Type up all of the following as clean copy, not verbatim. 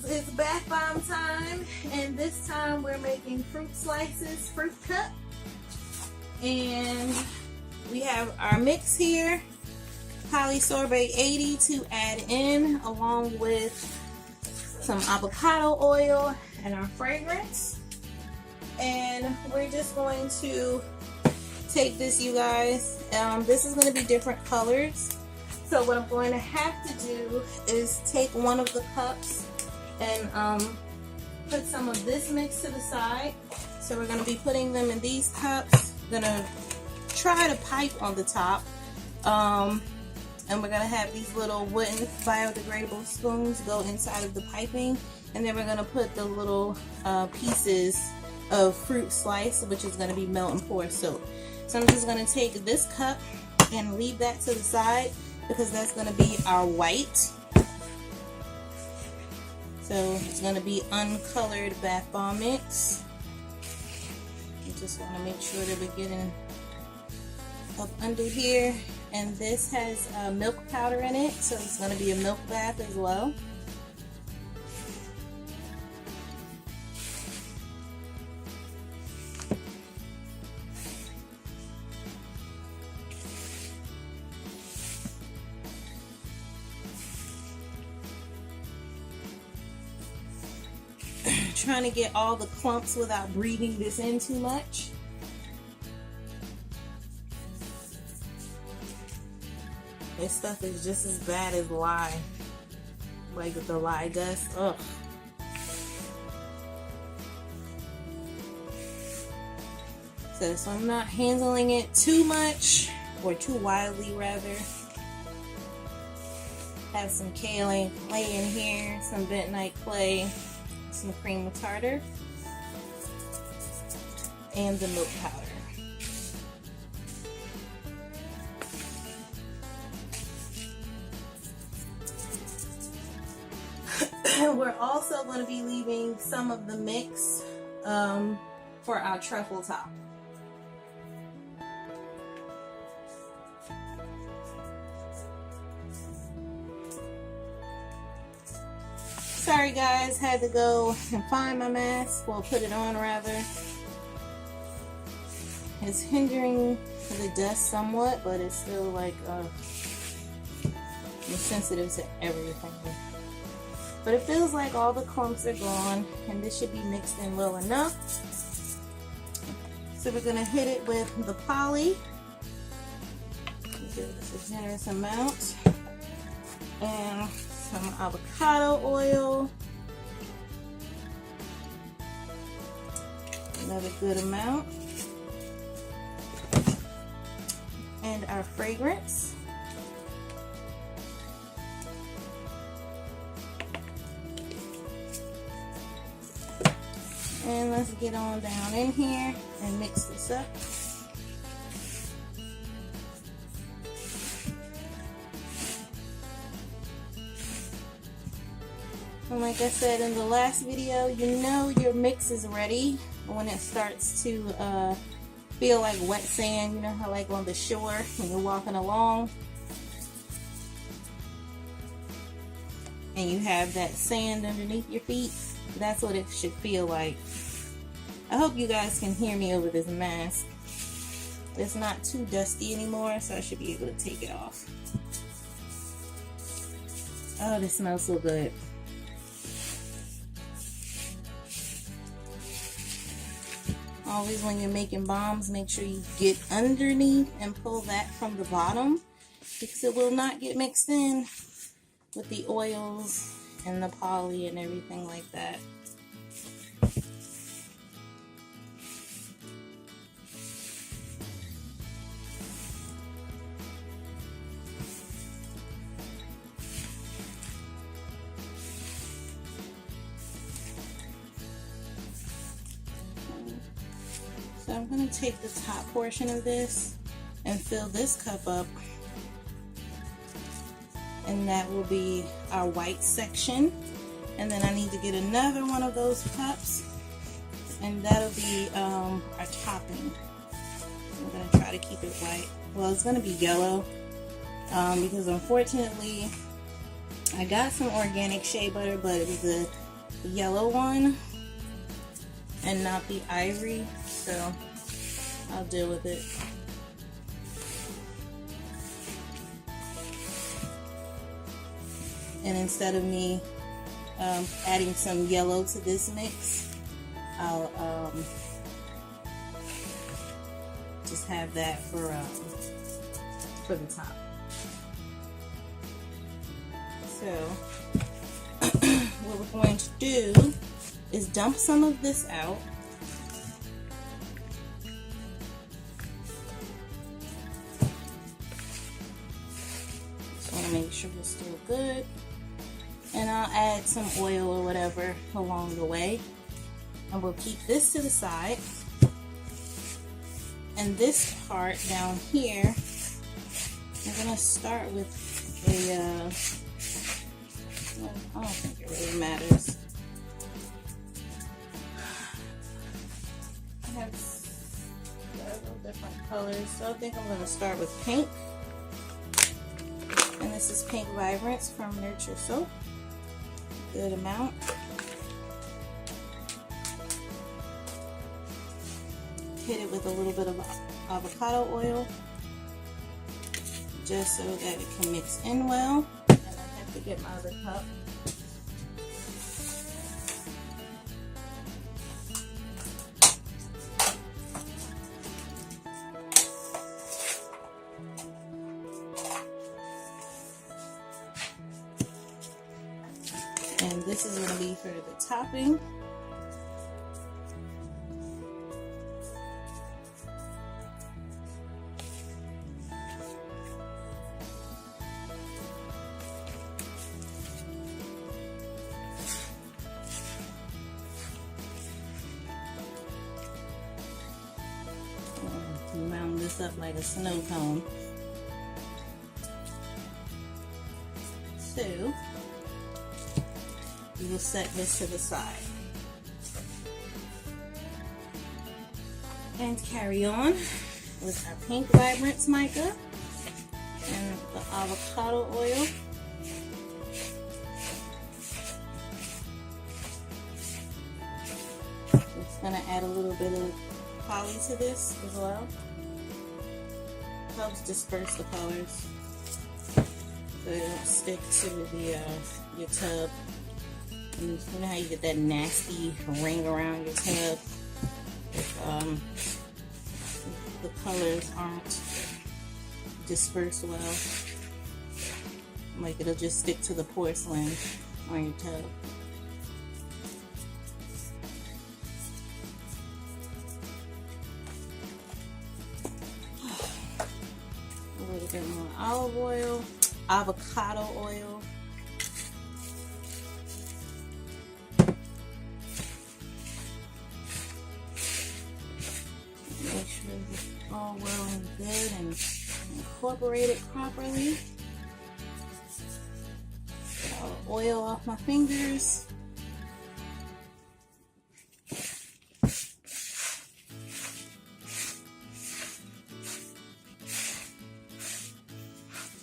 it's bath bomb time, and this time we're making fruit slices, fruit cup. And we have our mix here, polysorbate 80 to add in, along with some avocado oil and our fragrance. And we're just going to take this, you guys. This is going to be different colors. So what I'm going to have to do is take one of the cups and put some of this mix to the side. So we're going to be putting them in these cups. We're going to try to pipe on the top. And we're going to have these little wooden biodegradable spoons go inside of the piping. And then we're going to put the little pieces of fruit slice, which is going to be melt and pour soap. So I'm just going to take this cup and leave that to the side because that's going to be our white. So it's going to be uncolored bath bomb mix. You just want to make sure that we're getting up under here. And this has milk powder in it, so it's going to be a milk bath as well. Trying to get all the clumps without breathing this in too much. This stuff is just as bad as lye, like the lye dust. Ugh. So I'm not handling it too much, or too wildly rather. Have some kaolin clay in here, some bentonite clay, some cream of tartar, and the milk powder. We're also going to be leaving some of the mix for our truffle top. Sorry guys, had to go and find my mask, well, put it on rather. It's hindering the dust somewhat, but it's still like I'm sensitive to everything. But it feels like all the clumps are gone, and this should be mixed in well enough. So we're gonna hit it with the poly. Give this a generous amount. And some avocado oil, another good amount, and our fragrance. And let's get on down in here and mix this up. And like I said in the last video, you know your mix is ready when it starts to feel like wet sand. You know how like on the shore when you're walking along and you have that sand underneath your feet? That's what it should feel like. I hope you guys can hear me over this mask. It's not too dusty anymore, so I should be able to take it off. Oh, this smells so good. Always when you're making bombs, make sure you get underneath and pull that from the bottom, because it will not get mixed in with the oils and the poly and everything like that. So I'm going to take the top portion of this and fill this cup up, and that will be our white section. And then I need to get another one of those cups, and that'll be our topping. I'm going to try to keep it white. Well, it's going to be yellow because unfortunately I got some organic shea butter, but it was a yellow one and not the ivory, so I'll deal with it. And instead of me adding some yellow to this mix, I'll just have that for the top. So what we're going to do is dump some of this out. Just want to make sure it's still good. And I'll add some oil or whatever along the way. And we'll keep this to the side. And this part down here, I'm going to start with a, I don't think it really matters. I have several different colors, so I think I'm going to start with pink. And this is Pink Vibrance from Nurture Soap. Good amount. Hit it with a little bit of avocado oil, just so that it can mix in well. And I have to get my other cup. And this is going to be for the topping. Round this up like a snow cone. So we will set this to the side and carry on with our Pink Vibrance mica and the avocado oil. It's going to add a little bit of poly to this as well. Helps disperse the colors so they don't stick to the your tub. And you know how you get that nasty ring around your tub if the colors aren't dispersed well. Like it'll just stick to the porcelain on your tub. A little bit more olive oil, avocado oil. Make sure it's all well and good and incorporated properly. Get all the oil off my fingers.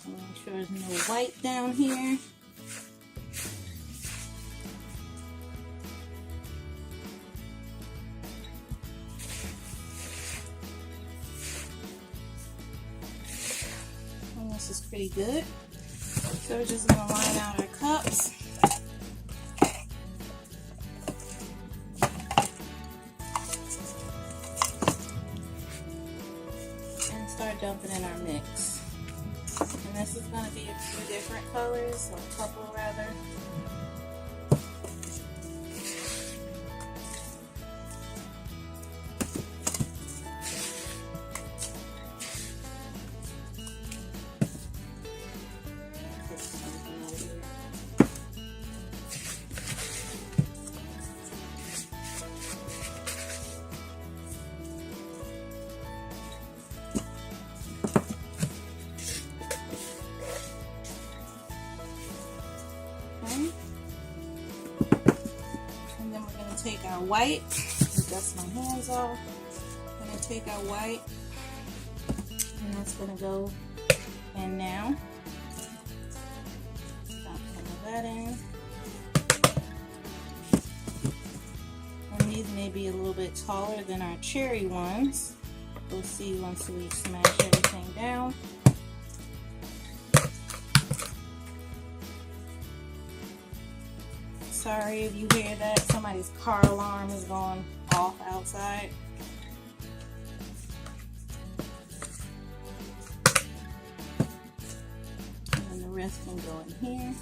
Make sure there's no white down here. This is pretty good. So we're just going to line out our cups. And start dumping in our mix. And this is going to be a few different colors, or a couple rather. And then we're going to take our white, dust my hands off. I'm going to take our white, and that's going to go in now. Dump some of that in. these may be a little bit taller than our cherry ones. We'll see once we smash everything down. Sorry if you hear that. Somebody's car alarm is going off outside. And then the rest can go in here.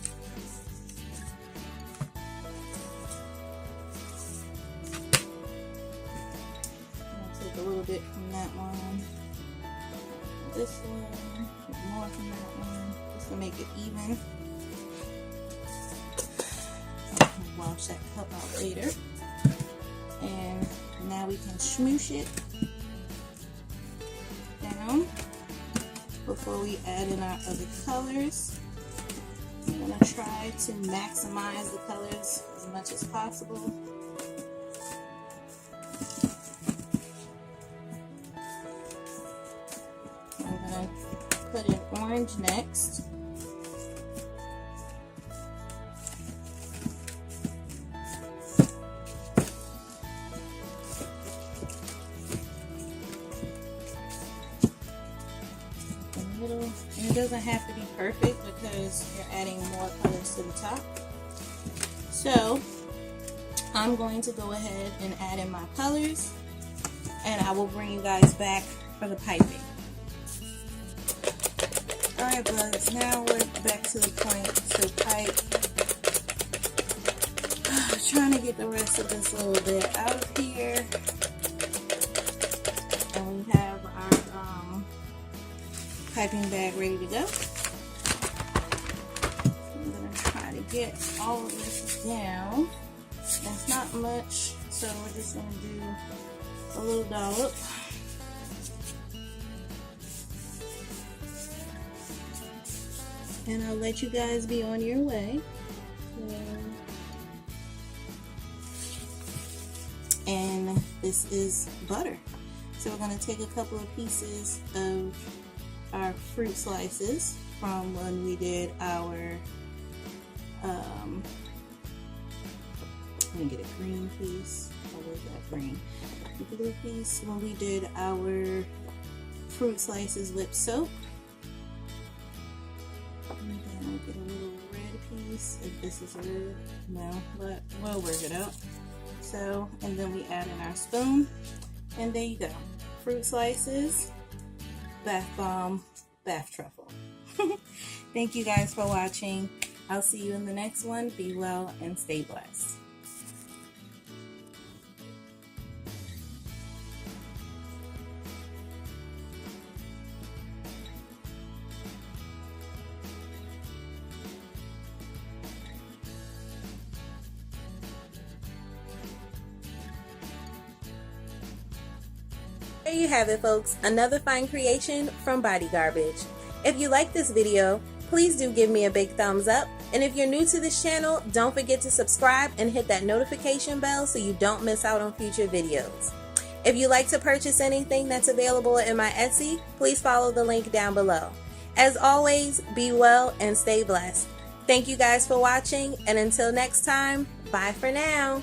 Take a little bit from that one, this one, more from that one, just to make it even. I'll wash that cup out later. And now we can smoosh it down before we add in our other colors. I'm going to try to maximize the colors as much as possible. Put in orange next. The middle, and it doesn't have to be perfect because you're adding more colors to the top. So I'm going to go ahead and add in my colors, and I will bring you guys back for the piping. Alright buds, now we're back to the point to pipe. Trying to get the rest of this little bit out of here. And we have our piping bag ready to go. I'm going to try to get all of this down. That's not much, so we're just going to do a little dollop. And I'll let you guys be on your way. And this is butter. So we're going to take a couple of pieces of our fruit slices from when we did our, let me get a green piece. Oh, where's that green? The blue piece when we did our fruit slices with soap. And then I'll get a little red piece, if this is red, no, but we'll work it out. So, and then we add in our spoon, and there you go. Fruit slices, bath bomb, bath truffle. Thank you guys for watching. I'll see you in the next one. Be well and stay blessed. There you have it, folks. Another fine creation from BodyGarbage. If you like this video, please do give me a big thumbs up. And if you're new to this channel, don't forget to subscribe and hit that notification bell so you don't miss out on future videos. If you'd like to purchase anything that's available in my Etsy, please follow the link down below. As always, be well and stay blessed. Thank you guys for watching, and until next time, bye for now.